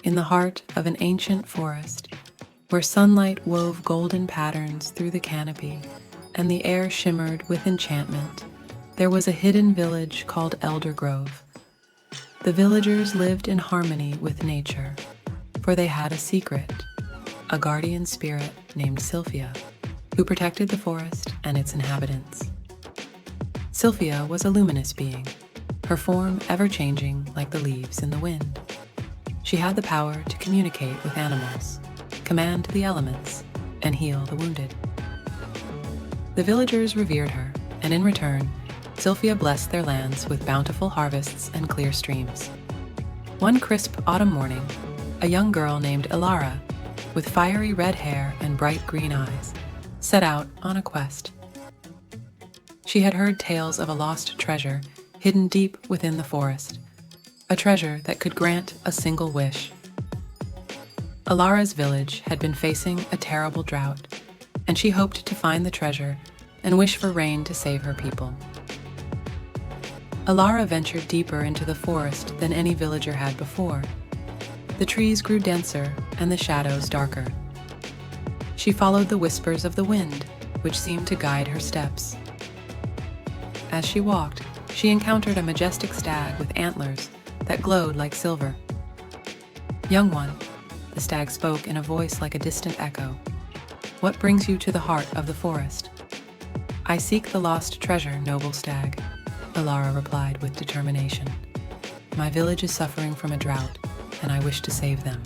in the heart of an ancient forest, where sunlight wove golden patterns through the canopy and the air shimmered with enchantment, there was a hidden village called Eldergrove. The villagers lived in harmony with nature, for they had a secret, a guardian spirit named Sylphia, who protected the forest and its inhabitants. Sylphia was a luminous being, her form ever-changing like the leaves in the wind. She had the power to communicate with animals, command the elements, and heal the wounded. The villagers revered her, and in return, Sylphia blessed their lands with bountiful harvests and clear streams. One crisp autumn morning, a young girl named Elara, with fiery red hair and bright green eyes, set out on a quest. She had heard tales of a lost treasure hidden deep within the forest, a treasure that could grant a single wish. Elara's village had been facing a terrible drought, and she hoped to find the treasure and wish for rain to save her people. Elara ventured deeper into the forest than any villager had before. The trees grew denser and the shadows darker. She followed the whispers of the wind, which seemed to guide her steps. As she walked, she encountered a majestic stag with antlers that glowed like silver. "Young one," the stag spoke in a voice like a distant echo, "what brings you to the heart of the forest?" "I seek the lost treasure, noble stag," Elara replied with determination. "My village is suffering from a drought, and I wish to save them."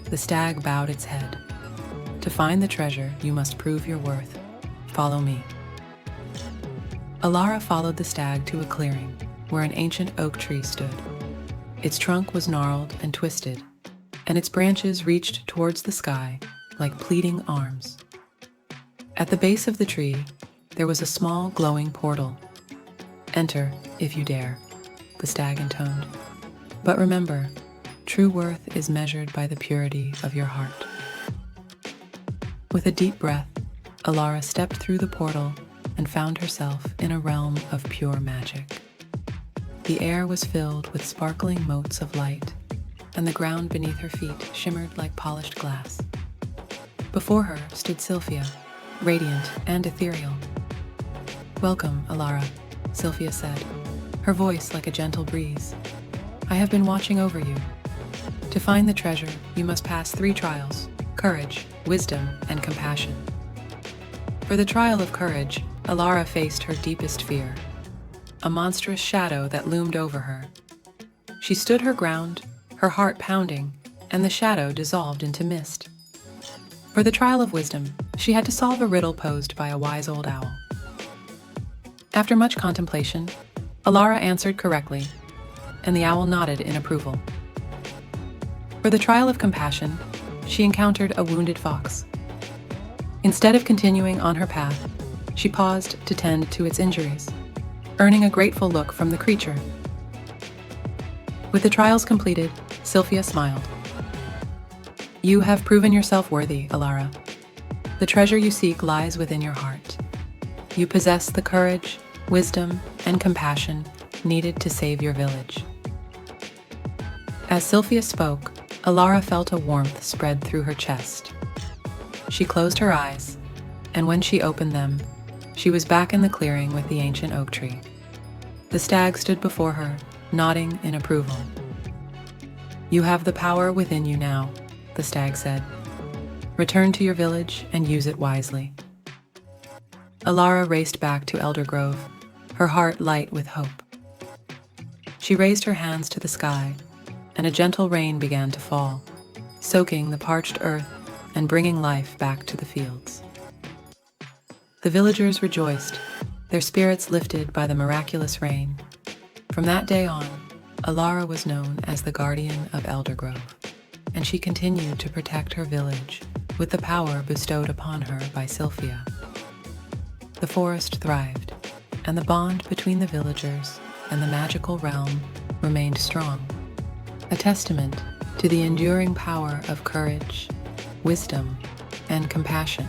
The stag bowed its head. "To find the treasure, you must prove your worth. Follow me." Elara followed the stag to a clearing where an ancient oak tree stood. Its trunk was gnarled and twisted, and its branches reached towards the sky like pleading arms. At the base of the tree, there was a small glowing portal. "Enter, if you dare," the stag intoned. "But remember, true worth is measured by the purity of your heart." With a deep breath, Elara stepped through the portal and found herself in a realm of pure magic. The air was filled with sparkling motes of light, and the ground beneath her feet shimmered like polished glass. Before her stood Sylphia, radiant and ethereal. "Welcome, Elara," Sylphia said, her voice like a gentle breeze. "I have been watching over you. To find the treasure, you must pass 3 trials: courage, wisdom, and compassion." For the trial of courage, Elara faced her deepest fear, a monstrous shadow that loomed over her. She stood her ground, her heart pounding, and the shadow dissolved into mist. For the trial of wisdom, she had to solve a riddle posed by a wise old owl. After much contemplation, Elara answered correctly, and the owl nodded in approval. For the trial of compassion, she encountered a wounded fox. Instead of continuing on her path, she paused to tend to its injuries, earning a grateful look from the creature. With the trials completed, Sylphia smiled. "You have proven yourself worthy, Elara. The treasure you seek lies within your heart. You possess the courage, wisdom, and compassion needed to save your village." As Sylphia spoke, Elara felt a warmth spread through her chest. She closed her eyes, and when she opened them, she was back in the clearing with the ancient oak tree. The stag stood before her, nodding in approval. "You have the power within you now," the stag said. "Return to your village and use it wisely." Elara raced back to Eldergrove, her heart light with hope. She raised her hands to the sky, and a gentle rain began to fall, soaking the parched earth and bringing life back to the fields. The villagers rejoiced, their spirits lifted by the miraculous rain. From that day on, Elara was known as the Guardian of Eldergrove, and she continued to protect her village with the power bestowed upon her by Sylphia. The forest thrived, and the bond between the villagers and the magical realm remained strong, a testament to the enduring power of courage, wisdom, and compassion.